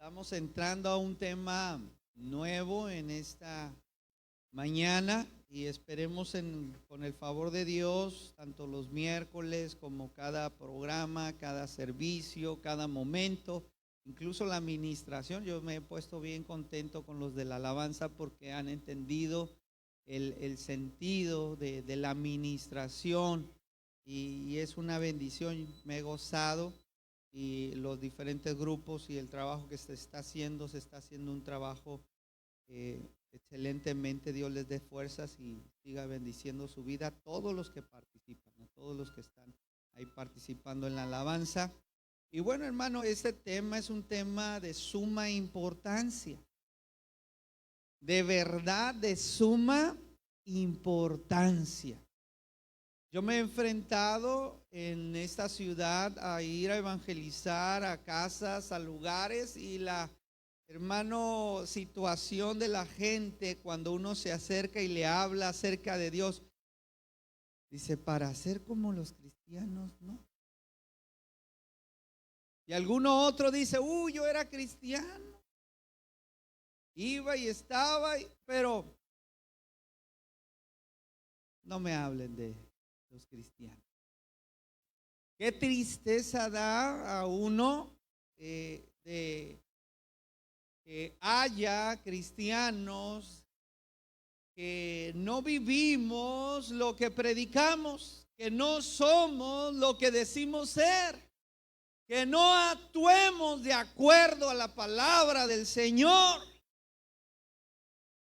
Estamos entrando a un tema nuevo en esta mañana y esperemos con el favor de Dios, tanto los miércoles como cada programa, cada servicio, cada momento, incluso la administración. Yo me he puesto bien contento con los de la alabanza porque han entendido el sentido de la administración y es una bendición. Me he gozado y los diferentes grupos y el trabajo que se está haciendo un trabajo excelentemente. Dios les dé fuerzas y siga bendiciendo su vida a todos los que participan, a todos los que están ahí participando en la alabanza. Y bueno, hermano, este tema es un tema de suma importancia, de verdad de suma importancia. Yo me he enfrentado en esta ciudad a ir a evangelizar a casas, a lugares, y la, hermano, situación de la gente cuando uno se acerca y le habla acerca de Dios, dice, para ser como los cristianos, no. Y alguno otro dice, yo era cristiano, iba y estaba, pero no me hablen de los cristianos. Qué tristeza da a uno de que haya cristianos que no vivimos lo que predicamos, que no somos lo que decimos ser, que no actuemos de acuerdo a la palabra del Señor.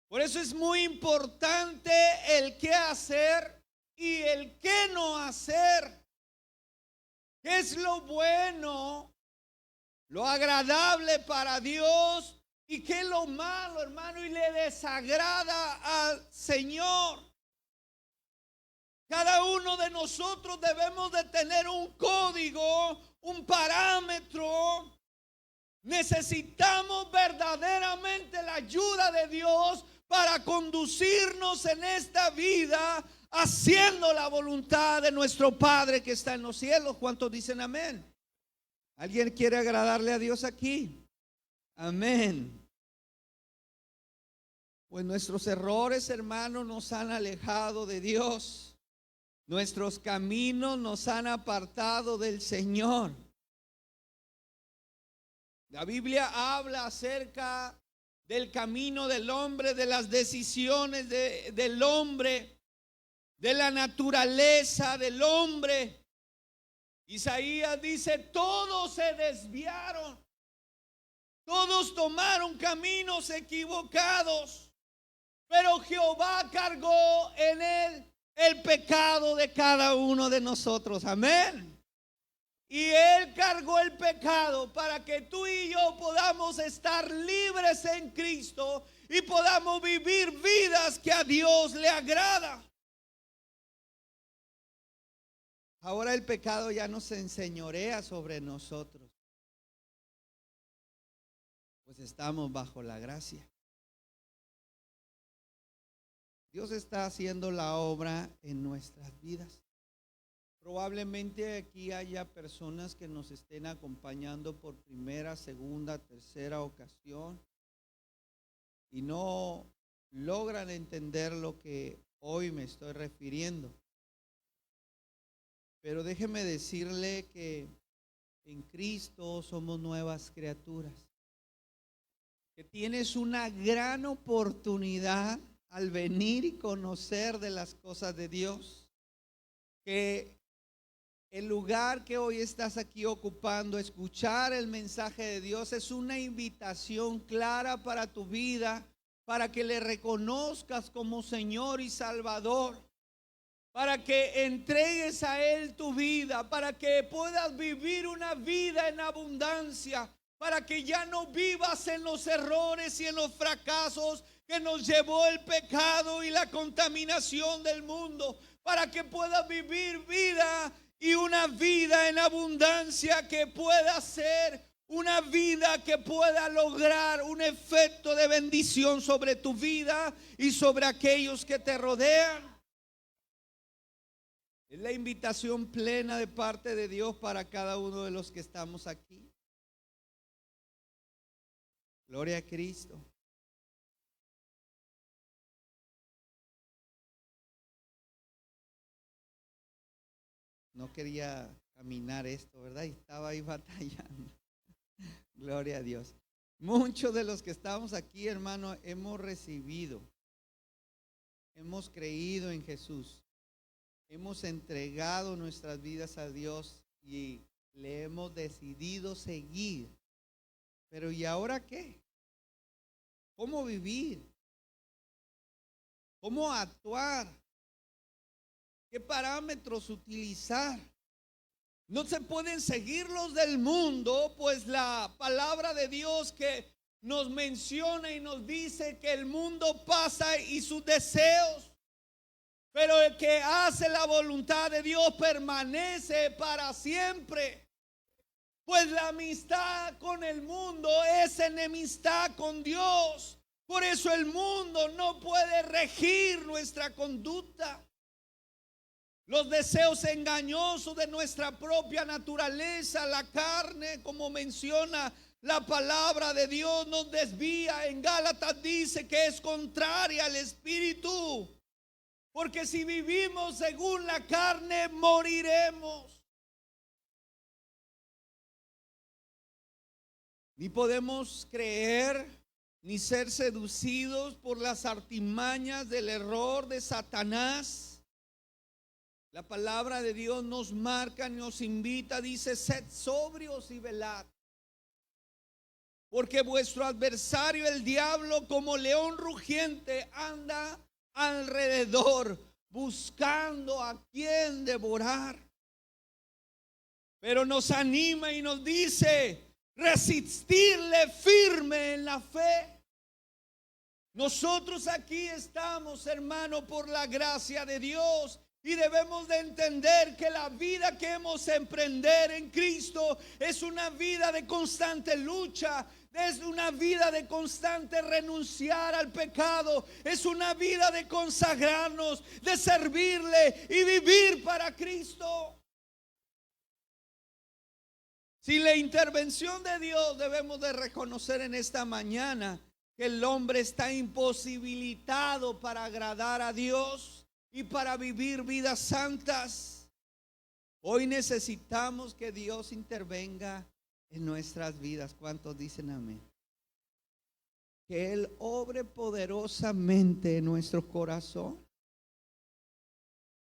Por eso es muy importante el qué hacer y el qué no hacer. ¿Qué es lo bueno, lo agradable para Dios y qué es lo malo, hermano, y le desagrada al Señor? Cada uno de nosotros debemos de tener un código, un parámetro. Necesitamos verdaderamente la ayuda de Dios para conducirnos en esta vida haciendo la voluntad de nuestro Padre que está en los cielos. ¿Cuántos dicen amén? ¿Alguien quiere agradarle a Dios aquí? Amén. Pues nuestros errores, hermanos, nos han alejado de Dios. Nuestros caminos nos han apartado del Señor. La Biblia habla acerca del camino del hombre, de las decisiones del hombre, de la naturaleza del hombre. Isaías dice, todos se desviaron, todos tomaron caminos equivocados, pero Jehová cargó en él el pecado de cada uno de nosotros. Amén. Y Él cargó el pecado para que tú y yo podamos estar libres en Cristo y podamos vivir vidas que a Dios le agrada. Ahora el pecado ya no se enseñorea sobre nosotros, pues estamos bajo la gracia. Dios está haciendo la obra en nuestras vidas. Probablemente aquí haya personas que nos estén acompañando por primera, segunda, tercera ocasión y no logran entender lo que hoy me estoy refiriendo. Pero déjeme decirle que en Cristo somos nuevas criaturas, que tienes una gran oportunidad al venir y conocer de las cosas de Dios, que el lugar que hoy estás aquí ocupando, escuchar el mensaje de Dios, es una invitación clara para tu vida, para que le reconozcas como Señor y Salvador, para que entregues a Él tu vida, para que puedas vivir una vida en abundancia, para que ya no vivas en los errores y en los fracasos que nos llevó el pecado y la contaminación del mundo, para que puedas vivir vida y una vida en abundancia que pueda ser una vida que pueda lograr un efecto de bendición sobre tu vida y sobre aquellos que te rodean. Es la invitación plena de parte de Dios para cada uno de los que estamos aquí. Gloria a Cristo. No quería caminar esto, ¿verdad? Y estaba ahí batallando. Gloria a Dios. Muchos de los que estamos aquí, hermano, hemos recibido, hemos creído en Jesús, hemos entregado nuestras vidas a Dios y le hemos decidido seguir. Pero ¿y ahora qué? ¿Cómo vivir? ¿Cómo actuar? ¿Qué parámetros utilizar? No se pueden seguir los del mundo, pues la palabra de Dios que nos menciona y nos dice que el mundo pasa y sus deseos, pero el que hace la voluntad de Dios permanece para siempre. Pues la amistad con el mundo es enemistad con Dios. Por eso el mundo no puede regir nuestra conducta. Los deseos engañosos de nuestra propia naturaleza, la carne, como menciona la palabra de Dios, nos desvía. En Gálatas dice que es contraria al Espíritu. Porque si vivimos según la carne, moriremos. Ni podemos creer ni ser seducidos por las artimañas del error de Satanás. La palabra de Dios nos marca, nos invita, dice: sed sobrios y velad. Porque vuestro adversario, el diablo, como león rugiente, anda alrededor buscando a quien devorar. Pero nos anima y nos dice: resistirle firme en la fe. Nosotros aquí estamos, hermano, por la gracia de Dios. Y debemos de entender que la vida que hemos de emprender en Cristo es una vida de constante lucha, es una vida de constante renunciar al pecado, es una vida de consagrarnos, de servirle y vivir para Cristo. Sin la intervención de Dios, debemos de reconocer en esta mañana que el hombre está imposibilitado para agradar a Dios y para vivir vidas santas. Hoy necesitamos que Dios intervenga en nuestras vidas. ¿Cuántos dicen amén? Que Él obre poderosamente en nuestro corazón,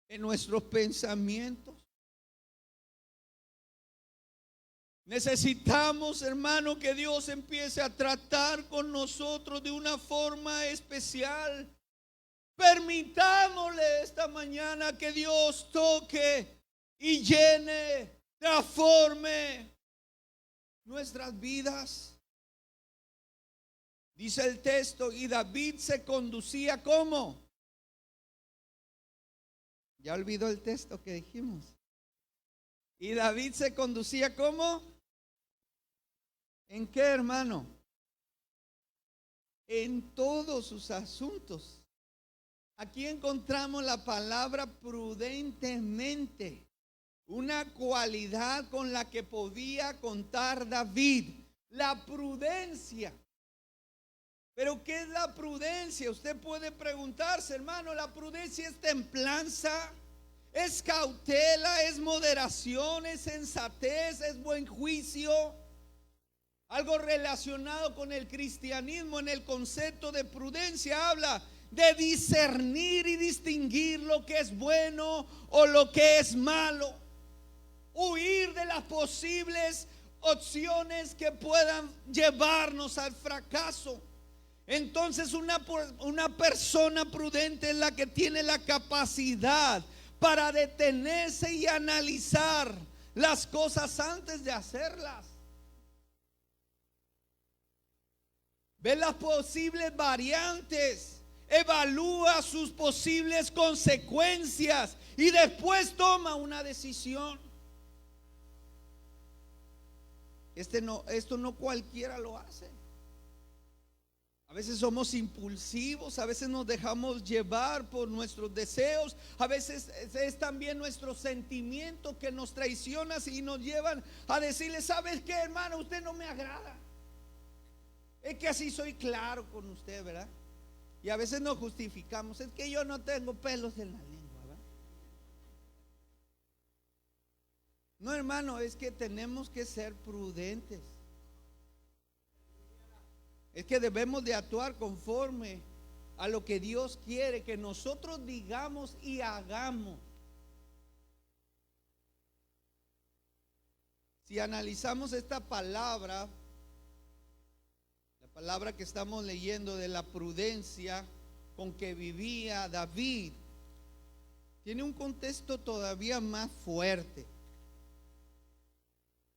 en nuestros pensamientos. Necesitamos, hermano, que Dios empiece a tratar con nosotros de una forma especial. Permitámosle esta mañana que Dios toque y llene, transforme nuestras vidas. Dice el texto: y David se conducía ¿cómo? Ya olvidó el texto que dijimos. Y David se conducía ¿cómo? ¿En qué, hermano? En todos sus asuntos. Aquí encontramos la palabra prudentemente, una cualidad con la que podía contar David, la prudencia. Pero ¿qué es la prudencia? Usted puede preguntarse, hermano. La prudencia es templanza, es cautela, es moderación, es sensatez, es buen juicio. Algo relacionado con el cristianismo en el concepto de prudencia habla de discernir y distinguir lo que es bueno o lo que es malo. Huir de las posibles opciones que puedan llevarnos al fracaso. Entonces una persona prudente es la que tiene la capacidad para detenerse y analizar las cosas antes de hacerlas. Ve las posibles variantes, evalúa sus posibles consecuencias y después toma una decisión. Esto no cualquiera lo hace. A veces somos impulsivos, a veces nos dejamos llevar por nuestros deseos, a veces es también nuestros sentimientos que nos traicionan y nos llevan a decirle: ¿sabes qué, hermano? Usted no me agrada. Es que así soy claro con usted, ¿verdad? Y a veces nos justificamos, es que yo no tengo pelos en la lengua, ¿verdad? No, hermano, es que tenemos que ser prudentes. Es que debemos de actuar conforme a lo que Dios quiere que nosotros digamos y hagamos. Si analizamos esta palabra, la palabra que estamos leyendo de la prudencia con que vivía David, tiene un contexto todavía más fuerte.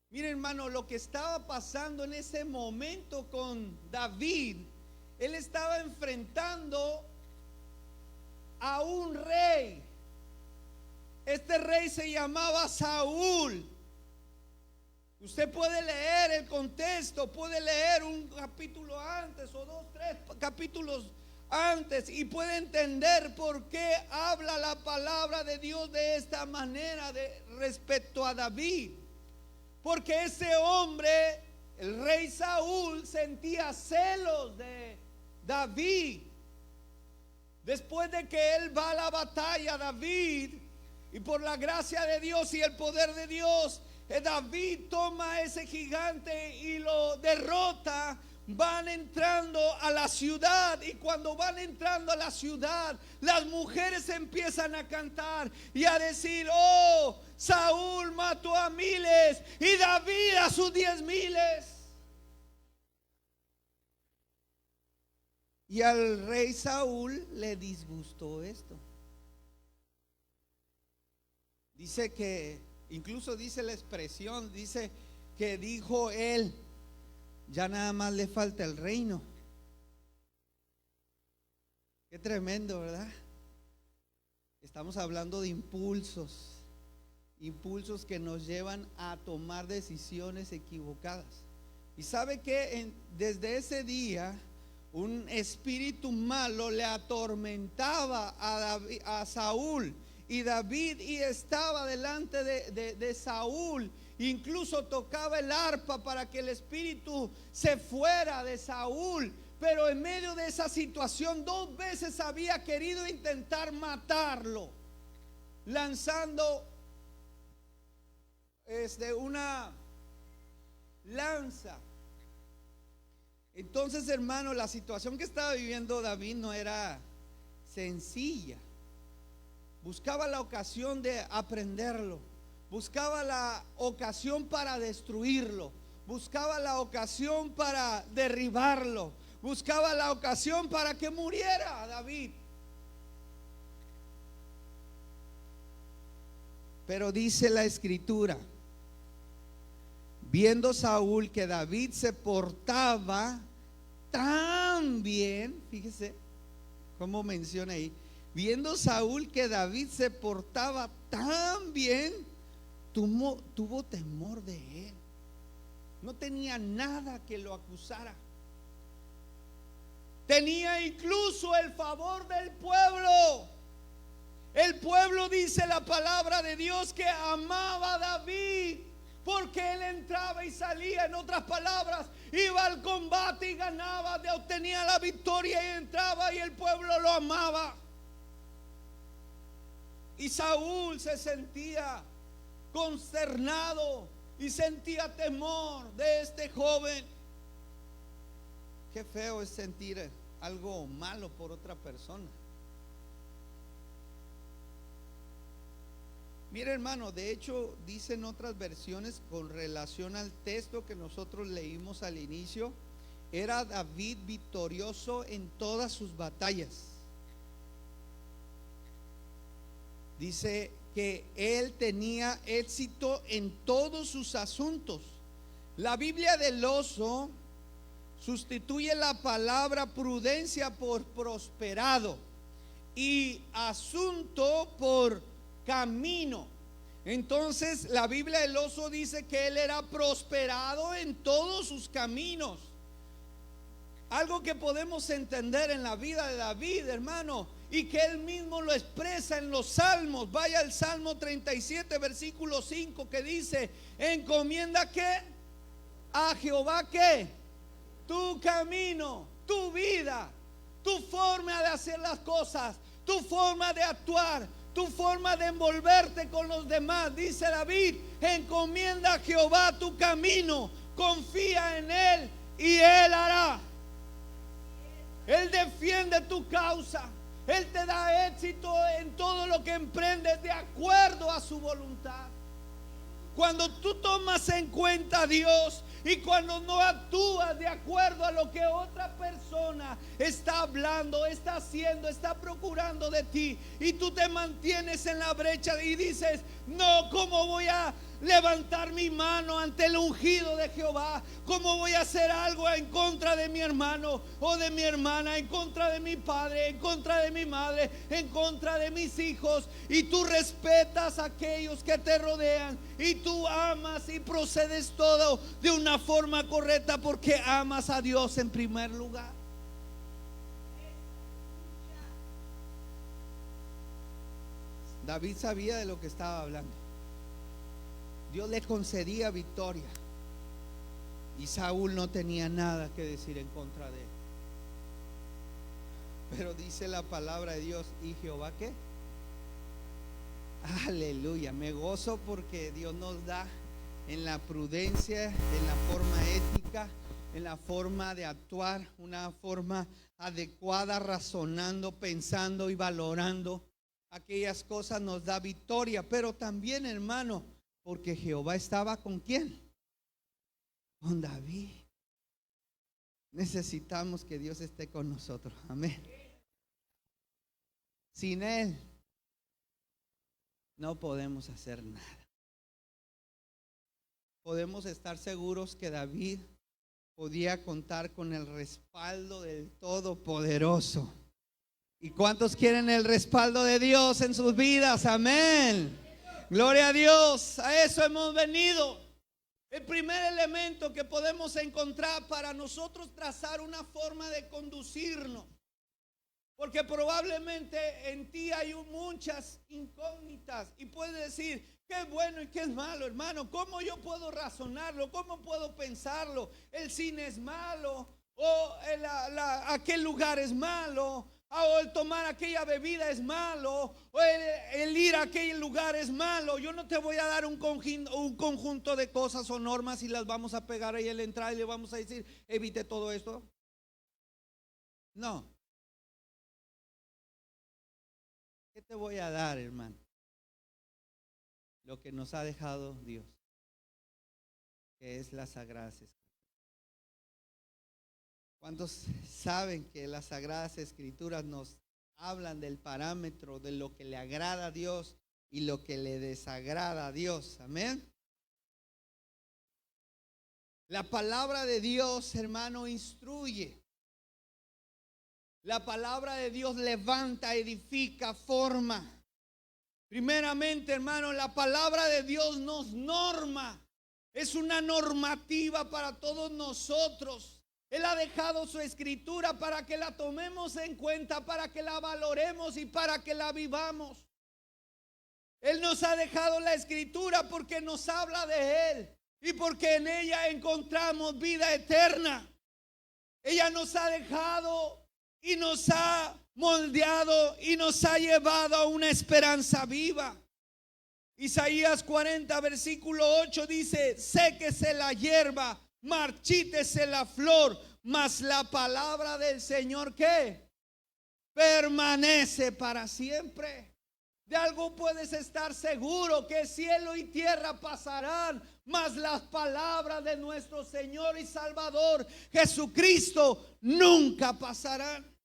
Mire, hermano, lo que estaba pasando en ese momento con David, él estaba enfrentando a un rey. Este rey se llamaba Saúl. Usted puede leer el contexto, puede leer un capítulo antes o 2, 3 capítulos antes y puede entender por qué habla la palabra de Dios de esta manera respecto a David. Porque ese hombre, el rey Saúl, sentía celos de David. Después de que él va a la batalla, David, y por la gracia de Dios y el poder de Dios, David toma a ese gigante y lo derrota. Van entrando a la ciudad, y cuando van entrando a la ciudad, las mujeres empiezan a cantar y a decir: oh, Saúl mató a miles y David a sus 10,000. Y al rey Saúl le disgustó esto. Dice que, incluso dice la expresión, dice que dijo él: ya nada más le falta el reino. Qué tremendo, ¿verdad? Estamos hablando de impulsos que nos llevan a tomar decisiones equivocadas. Y sabe que desde ese día un espíritu malo le atormentaba a Saúl. Y David estaba delante de Saúl. Incluso tocaba el arpa para que el espíritu se fuera de Saúl. Pero en medio de esa situación 2 veces había querido intentar matarlo, lanzando una lanza. Entonces, hermano, la situación que estaba viviendo David no era sencilla. Buscaba la ocasión de aprenderlo, buscaba la ocasión para destruirlo, buscaba la ocasión para derribarlo, buscaba la ocasión para que muriera David. Pero dice la escritura, viendo Saúl que David se portaba tan bien, fíjese cómo menciona ahí, viendo Saúl que David se portaba tan bien, tuvo temor de él. No tenía nada que lo acusara. Tenía incluso el favor del pueblo. El pueblo, dice la palabra de Dios, que amaba a David, porque él entraba y salía. En otras palabras, iba al combate y ganaba, obtenía la victoria y entraba, y el pueblo lo amaba. Y Saúl se sentía consternado y sentía temor de este joven. Qué feo es sentir algo malo por otra persona. Mira, hermano, de hecho dicen otras versiones con relación al texto que nosotros leímos al inicio, era David victorioso en todas sus batallas. Dice que él tenía éxito en todos sus asuntos. La Biblia del Oso sustituye la palabra prudencia por prosperado y asunto por camino. Entonces la Biblia del Oso dice que él era prosperado en todos sus caminos. Algo que podemos entender en la vida de David, hermano, y que él mismo lo expresa en los salmos. Vaya al Salmo 37 versículo 5, que dice: encomienda que a Jehová, que tu camino, tu vida, tu forma de hacer las cosas, tu forma de actuar, tu forma de envolverte con los demás. Dice David: encomienda a Jehová tu camino, confía en Él y Él hará. Él defiende tu causa. Él te da éxito en todo lo que emprendes de acuerdo a su voluntad. Cuando tú tomas en cuenta a Dios y cuando no actúas de acuerdo a lo que otra persona está hablando, está haciendo, está procurando de ti, y tú te mantienes en la brecha y dices: no, ¿cómo voy a levantar mi mano ante el ungido de Jehová? ¿Cómo voy a hacer algo en contra de mi hermano o de mi hermana, en contra de mi padre, en contra de mi madre, en contra de mis hijos? Y tú respetas a aquellos que te rodean y tú amas y procedes todo de una forma correcta porque amas a Dios en primer lugar. David sabía de lo que estaba hablando. Dios le concedía victoria y Saúl no tenía nada que decir en contra de él. Pero dice la palabra de Dios: ¿y Jehová qué? Aleluya, me gozo porque Dios nos da en la prudencia, en la forma ética, en la forma de actuar, una forma adecuada, razonando, pensando y valorando aquellas cosas, nos da victoria. Pero también, hermano, porque Jehová estaba ¿con quién? Con David. Necesitamos que Dios esté con nosotros. Amén. Sin Él no podemos hacer nada. Podemos estar seguros que David podía contar con el respaldo del Todopoderoso. ¿Y cuántos quieren el respaldo de Dios en sus vidas? Amén. Gloria a Dios. A eso hemos venido. El primer elemento que podemos encontrar para nosotros trazar una forma de conducirnos, porque probablemente en ti hay muchas incógnitas y puedes decir: qué es bueno y qué es malo, hermano. ¿Cómo yo puedo razonarlo? ¿Cómo puedo pensarlo? El cine es malo, o aquel lugar es malo, o el tomar aquella bebida es malo, o el ir a aquel lugar es malo. Yo no te voy a dar un conjunto de cosas o normas y las vamos a pegar ahí en la entrada y le vamos a decir: evite todo esto. No. ¿Qué te voy a dar, hermano? Lo que nos ha dejado Dios, que es las Sagradas Escrituras. ¿Cuántos saben que las Sagradas Escrituras nos hablan del parámetro de lo que le agrada a Dios y lo que le desagrada a Dios? Amén. La palabra de Dios, hermano, instruye. La palabra de Dios levanta, edifica, forma. Primeramente, hermano, la palabra de Dios nos norma. Es una normativa para todos nosotros. Él ha dejado su escritura para que la tomemos en cuenta, para que la valoremos y para que la vivamos. Él nos ha dejado la escritura porque nos habla de Él y porque en ella encontramos vida eterna. Ella nos ha dejado y nos ha moldeado y nos ha llevado a una esperanza viva. Isaías 40 versículo 8 dice: séquese la hierba, marchítese la flor, mas la palabra del Señor, ¿qué? Permanece para siempre. De algo puedes estar seguro, que cielo y tierra pasarán, mas las palabras de nuestro Señor y Salvador Jesucristo nunca pasarán.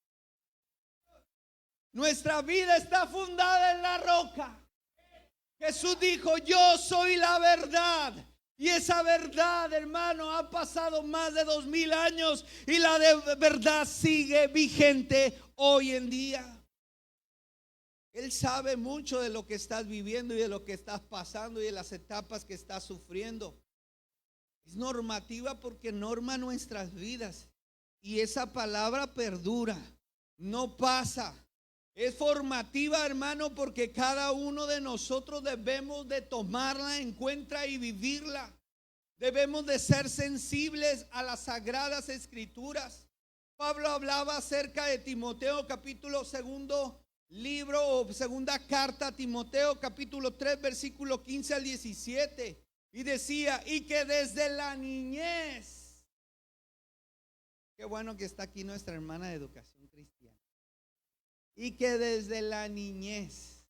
Nuestra vida está fundada en la roca. Jesús dijo: yo soy la verdad. Y esa verdad, hermano, ha pasado más de 2000 años y la de verdad sigue vigente hoy en día. Él sabe mucho de lo que estás viviendo y de lo que estás pasando y de las etapas que estás sufriendo. Es normativa porque norma nuestras vidas. Y esa palabra perdura, no pasa. Es formativa, hermano, porque cada uno de nosotros debemos de tomarla en cuenta y vivirla. Debemos de ser sensibles a las sagradas escrituras. Pablo hablaba acerca de Timoteo, capítulo segundo libro o segunda carta a Timoteo, capítulo 3, versículo 15 al 17. Y decía, y que desde la niñez, qué bueno que está aquí nuestra hermana de educación cristiana, y que desde la niñez,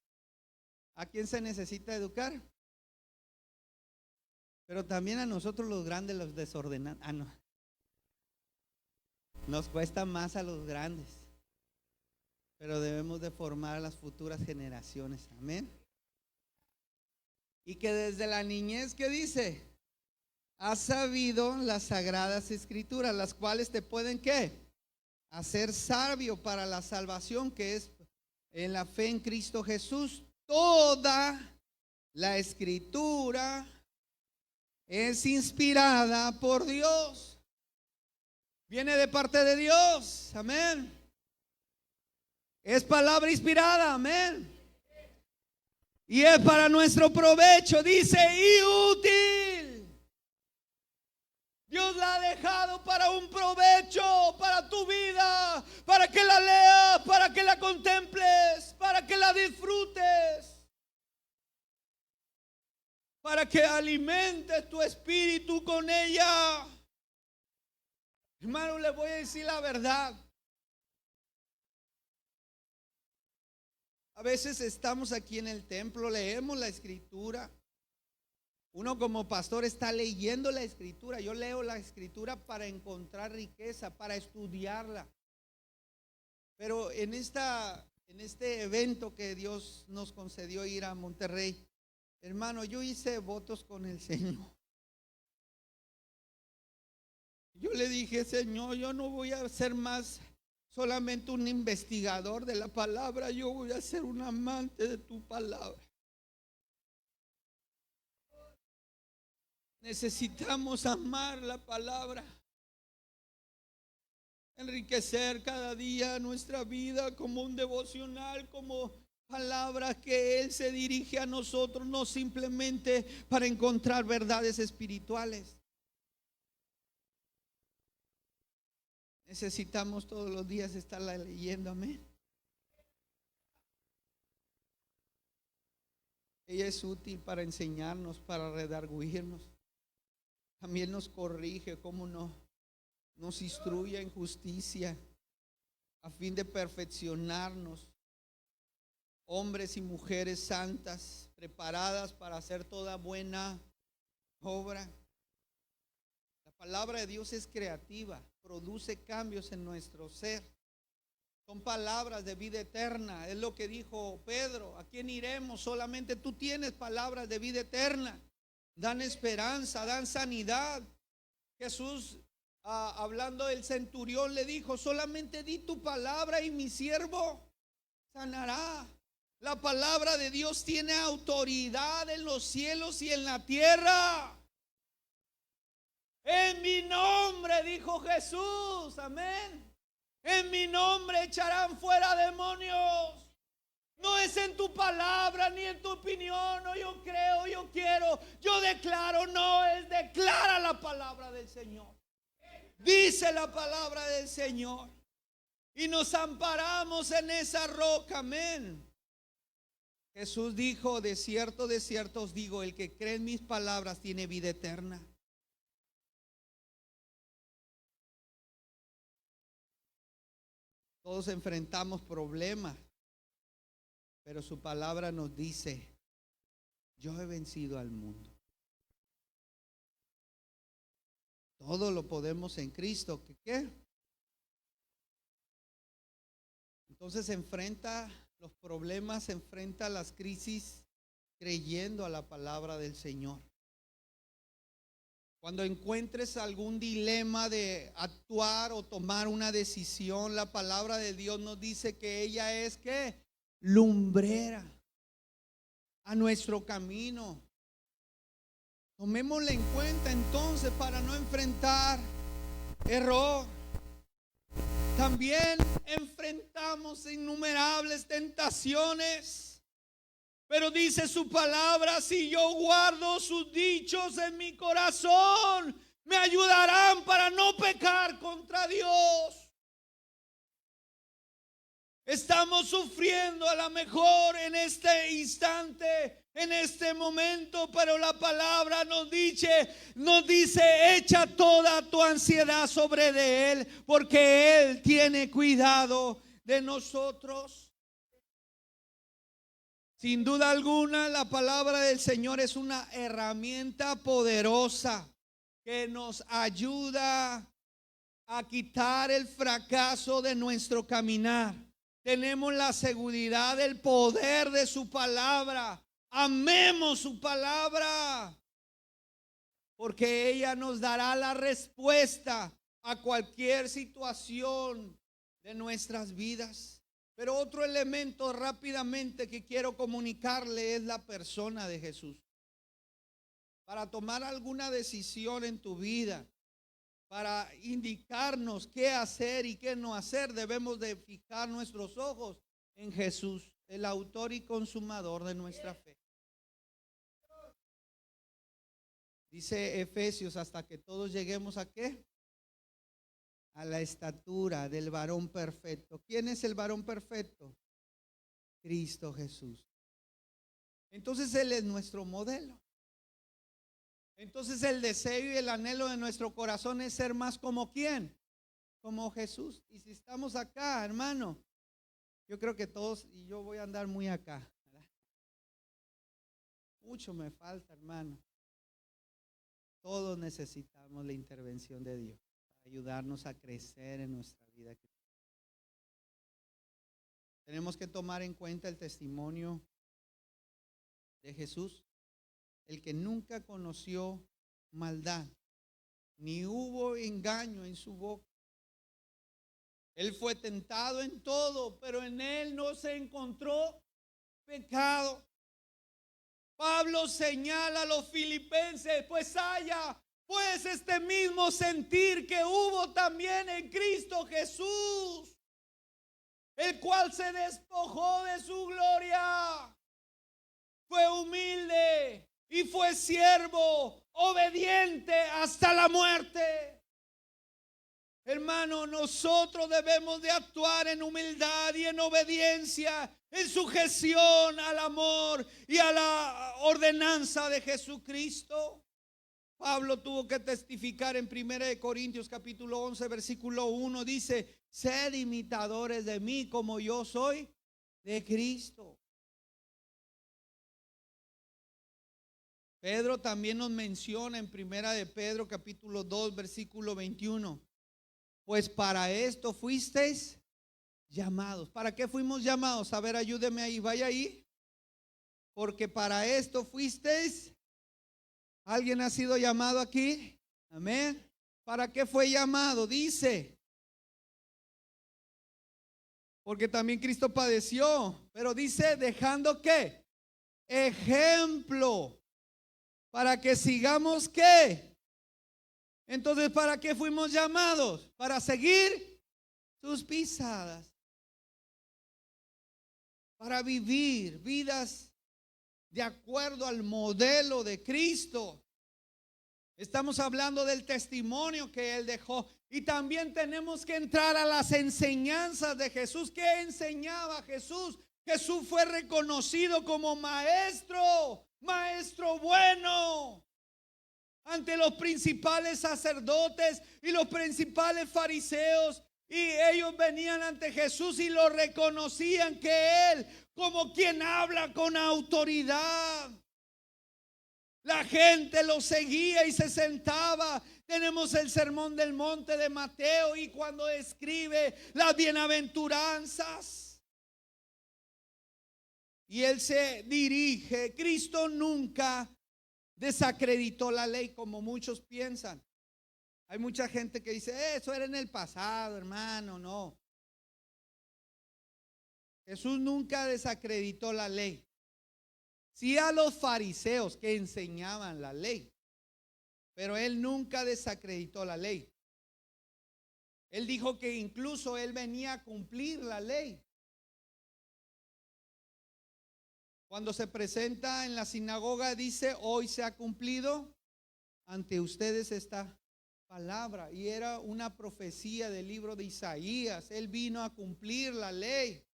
¿a quién se necesita educar? Pero también a nosotros los grandes, los desordenados. No. Nos cuesta más a los grandes, pero debemos de formar a las futuras generaciones. Amén. Y que desde la niñez, ¿qué dice? Has sabido las sagradas escrituras, las cuales te pueden, ¿qué? Hacer sabio para la salvación que es en la fe en Cristo Jesús. Toda la escritura es inspirada por Dios. Viene de parte de Dios. Amén. Es palabra inspirada. Amén. Y es para nuestro provecho, dice, y útil. Dios la ha dejado para un provecho, para tu vida, para que la leas, para que la contemples, para que la disfrutes, para que alimentes tu espíritu con ella. Hermano, les voy a decir la verdad. A veces estamos aquí en el templo, leemos la escritura. Uno como pastor está leyendo la escritura. Yo leo la escritura para encontrar riqueza, para estudiarla. Pero en este evento que Dios nos concedió ir a Monterrey, hermano, yo hice votos con el Señor. Yo le dije, Señor, yo no voy a ser más solamente un investigador de la palabra, yo voy a ser un amante de tu palabra. Necesitamos amar la palabra, enriquecer cada día nuestra vida como un devocional, como palabra que Él se dirige a nosotros, no simplemente para encontrar verdades espirituales. Necesitamos todos los días estarla leyendo, amén. Ella es útil para enseñarnos, para redarguirnos. También nos corrige, cómo no, nos instruye en justicia, a fin de perfeccionarnos, hombres y mujeres santas, preparadas para hacer toda buena obra. La palabra de Dios es creativa, produce cambios en nuestro ser. Son palabras de vida eterna. Es lo que dijo Pedro. ¿A quién iremos? Solamente tú tienes palabras de vida eterna. Dan esperanza, dan sanidad. Jesús, hablando del centurión, le dijo, solamente di tu palabra y mi siervo sanará. La palabra de Dios tiene autoridad en los cielos y en la tierra. En mi nombre, dijo Jesús, amén. En mi nombre echarán fuera demonios. No es en tu palabra ni en tu opinión, no, yo creo, yo quiero, yo declaro, no, es declara la palabra del Señor. Dice la palabra del Señor. Y nos amparamos en esa roca, amén. Jesús dijo, de cierto os digo, el que cree en mis palabras tiene vida eterna. Todos enfrentamos problemas, pero su palabra nos dice, yo he vencido al mundo. Todo lo podemos en Cristo. ¿Qué? Entonces enfrenta los problemas, enfrenta las crisis creyendo a la palabra del Señor. Cuando encuentres algún dilema de actuar o tomar una decisión, la palabra de Dios nos dice que ella es ¿qué? Lumbrera a nuestro camino. Tomémosla en cuenta entonces para no enfrentar error. También enfrentamos innumerables tentaciones, Pero dice su palabra, si yo guardo sus dichos en mi corazón, me ayudarán para no pecar contra Dios. Estamos sufriendo a lo mejor en este instante, en este momento, pero la palabra nos dice, echa toda tu ansiedad sobre de Él, porque Él tiene cuidado de nosotros. Sin duda alguna, la palabra del Señor es una herramienta poderosa que nos ayuda a quitar el fracaso de nuestro caminar. Tenemos la seguridad del poder de su palabra. Amemos su palabra, porque ella nos dará la respuesta a cualquier situación de nuestras vidas. Pero otro elemento rápidamente que quiero comunicarle es la persona de Jesús. Para tomar alguna decisión en tu vida, para indicarnos qué hacer y qué no hacer, debemos de fijar nuestros ojos en Jesús, el autor y consumador de nuestra fe. Dice Efesios, hasta que todos lleguemos ¿a qué? A la estatura del varón perfecto. ¿Quién es el varón perfecto? Cristo Jesús. Entonces Él es nuestro modelo. Entonces el deseo y el anhelo de nuestro corazón es ser más como ¿quién? Como Jesús. Y si estamos acá, hermano, yo creo que todos, y yo voy a andar muy acá, ¿verdad? Mucho me falta, hermano. Todos necesitamos la intervención de Dios para ayudarnos a crecer en nuestra vida. Tenemos que tomar en cuenta el testimonio de Jesús, el que nunca conoció maldad, ni hubo engaño en su boca. Él fue tentado en todo, pero en él no se encontró pecado. Pablo señala a los filipenses, pues haya pues este mismo sentir que hubo también en Cristo Jesús, el cual se despojó de su gloria, fue humilde y fue siervo, obediente hasta la muerte. Hermano, nosotros debemos de actuar en humildad y en obediencia, en sujeción al amor y a la ordenanza de Jesucristo. Pablo tuvo que testificar en 1 Corintios capítulo 11 versículo 1, dice, sed imitadores de mí como yo soy de Cristo. Pedro también nos menciona en 1 Pedro capítulo 2 versículo 21. Pues para esto fuisteis llamados. ¿Para qué fuimos llamados? A ver, ayúdeme ahí, vaya ahí. Porque para esto fuisteis. ¿Alguien ha sido llamado aquí? Amén. ¿Para qué fue llamado? Dice. Porque también Cristo padeció. Pero dice, dejando ¿qué? Ejemplo. Para que sigamos ¿qué? Entonces, ¿para qué fuimos llamados? Para seguir sus pisadas. Para vivir vidas de acuerdo al modelo de Cristo. Estamos hablando del testimonio que Él dejó. Y también tenemos que entrar a las enseñanzas de Jesús. ¿Qué enseñaba Jesús? Jesús fue reconocido como maestro, maestro bueno, ante los principales sacerdotes y los principales fariseos, y ellos venían ante Jesús y lo reconocían que Él como quien habla con autoridad. La gente lo seguía y se sentaba. Tenemos el sermón del monte de Mateo y cuando escribe las bienaventuranzas y Él se dirige. Cristo nunca desacreditó la ley como muchos piensan. Hay mucha gente que dice, eso era en el pasado, hermano. No. Jesús nunca desacreditó la ley. Sí a los fariseos que enseñaban la ley, pero Él nunca desacreditó la ley. Él dijo que incluso Él venía a cumplir la ley. Cuando se presenta en la sinagoga dice, hoy se ha cumplido ante ustedes esta palabra. Y era una profecía del libro de Isaías. Él vino a cumplir la ley.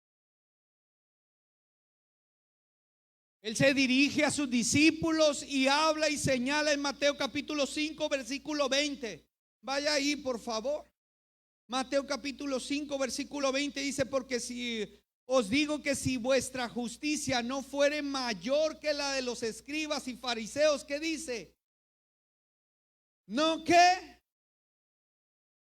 Él se dirige a sus discípulos y habla y señala en Mateo capítulo 5 versículo 20. Vaya ahí por favor. Mateo capítulo 5 versículo 20 dice, porque si os digo que si vuestra justicia no fuere mayor que la de los escribas y fariseos, ¿qué dice? ¿No qué?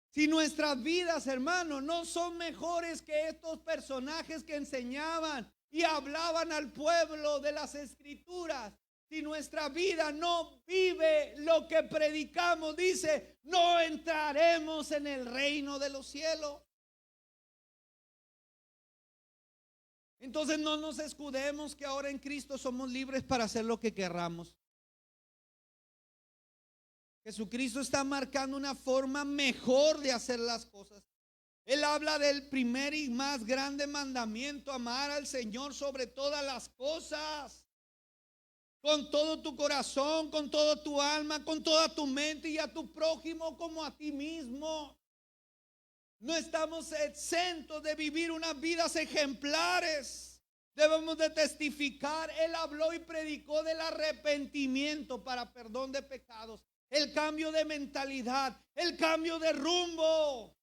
Si nuestras vidas, hermanos, no son mejores que estos personajes que enseñaban y hablaban al pueblo de las escrituras, si nuestra vida no vive lo que predicamos, dice, no entraremos en el reino de los cielos. Entonces no nos escudemos que ahora en Cristo somos libres para hacer lo que querramos. Jesucristo está marcando una forma mejor de hacer las cosas. Él habla del primer y más grande mandamiento, amar al Señor sobre todas las cosas, con todo tu corazón, con toda tu alma, con toda tu mente, y a tu prójimo como a ti mismo. No estamos exentos de vivir unas vidas ejemplares. Debemos de testificar. Él habló y predicó del arrepentimiento para perdón de pecados, el cambio de mentalidad, el cambio de rumbo,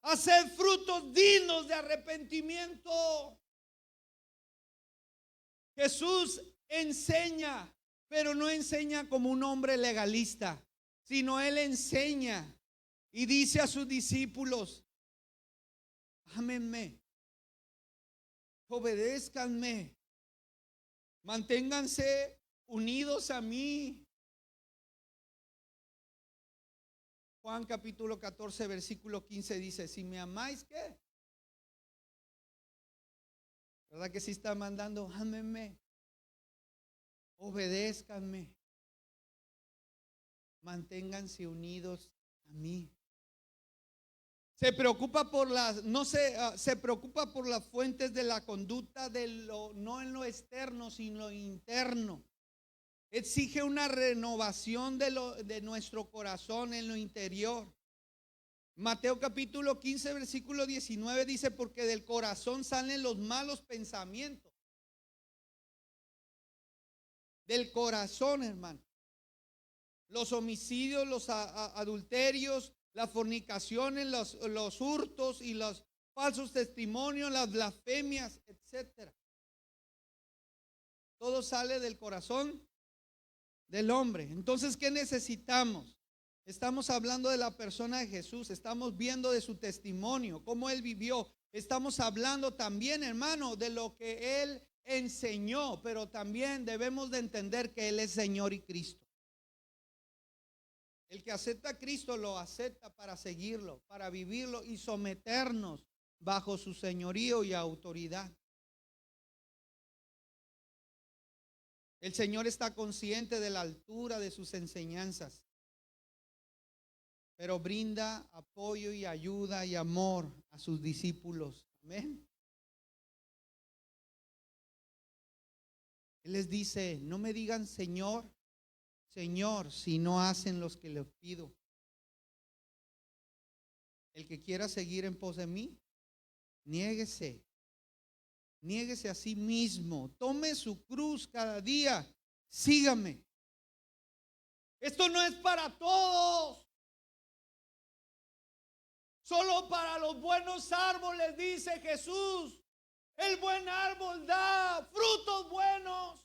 hacer frutos dignos de arrepentimiento. Jesús enseña, pero no enseña como un hombre legalista, sino Él enseña y dice a sus discípulos, ámenme, obedézcanme, manténganse unidos a mí. Juan capítulo 14 versículo 15 dice, si me amáis, ¿qué? ¿Verdad que sí está mandando? Ámenme, obedézcanme, manténganse unidos a mí. Se preocupa por se preocupa por las fuentes de la conducta no en lo externo, sino en lo interno. Exige una renovación de nuestro corazón en lo interior. Mateo capítulo 15 versículo 19 dice, porque del corazón salen los malos pensamientos. Del corazón, hermano. Los homicidios, los adulterios, las fornicaciones, los hurtos y los falsos testimonios, las blasfemias, etcétera. Todo sale del corazón del hombre. Entonces, ¿qué necesitamos? Estamos hablando de la persona de Jesús, estamos viendo de su testimonio, cómo Él vivió. Estamos hablando también, hermano, de lo que Él enseñó, pero también debemos de entender que Él es Señor y Cristo. El que acepta a Cristo lo acepta para seguirlo, para vivirlo y someternos bajo su señorío y autoridad. El Señor está consciente de la altura de sus enseñanzas, pero brinda apoyo y ayuda y amor a sus discípulos. Amén. Él les dice, no me digan Señor, Señor, si no hacen los que les pido. El que quiera seguir en pos de mí, niéguese a sí mismo, tome su cruz cada día, sígame. Esto no es para todos, solo para los buenos árboles, dice Jesús. El buen árbol da frutos buenos.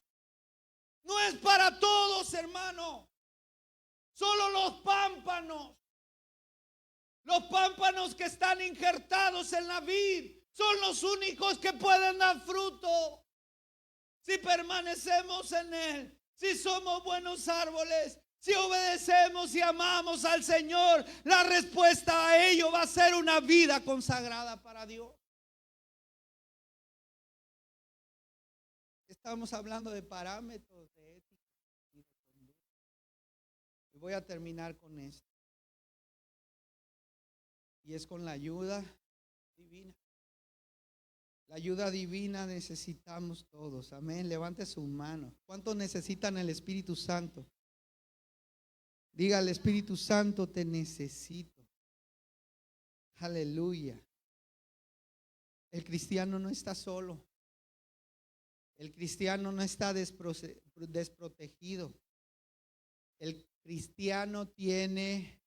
No es para todos, hermano. Solo los pámpanos que están injertados en la vid, son los únicos que pueden dar fruto. Si permanecemos en Él, si somos buenos árboles, si obedecemos y amamos al Señor, la respuesta a ello va a ser una vida consagrada para Dios. Estamos hablando de parámetros de ética y de conducta. Y voy a terminar con esto. Y es con la ayuda divina. La ayuda divina necesitamos todos. Amén. Levante su mano. ¿Cuántos necesitan el Espíritu Santo? Diga al Espíritu Santo, te necesito. Aleluya. El cristiano no está solo. El cristiano no está desprotegido. El cristiano tiene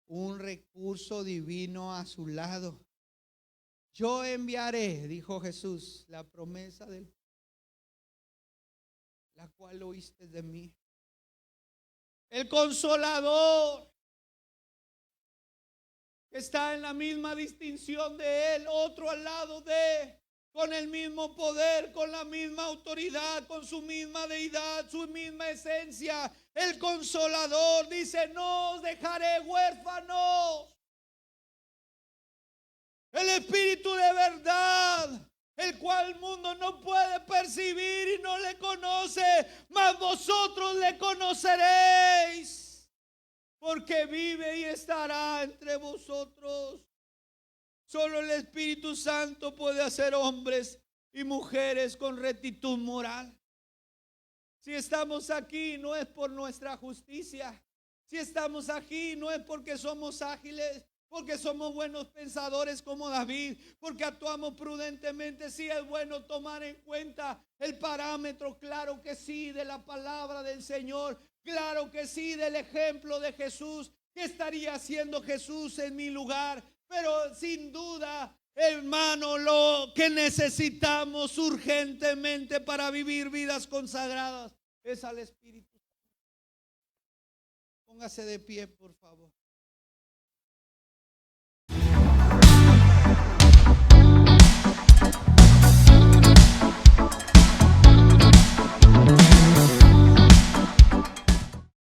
un recurso divino a su lado. Yo enviaré, dijo Jesús, la promesa del la cual oíste de mí. El Consolador que está en la misma distinción de Él, otro al lado de, con el mismo poder, con la misma autoridad, con su misma deidad, su misma esencia. El Consolador dice: no os dejaré huérfanos. El Espíritu de verdad, el cual el mundo no puede percibir y no le conoce, mas vosotros le conoceréis, porque vive y estará entre vosotros. Solo el Espíritu Santo puede hacer hombres y mujeres con rectitud moral. Si estamos aquí no es por nuestra justicia. Si estamos aquí no es porque somos ágiles, porque somos buenos pensadores como David, porque actuamos prudentemente. Sí es bueno tomar en cuenta el parámetro, claro que sí, de la palabra del Señor, claro que sí, del ejemplo de Jesús. ¿Qué estaría haciendo Jesús en mi lugar? Pero sin duda, hermano, lo que necesitamos urgentemente para vivir vidas consagradas es al Espíritu. Póngase de pie, por favor.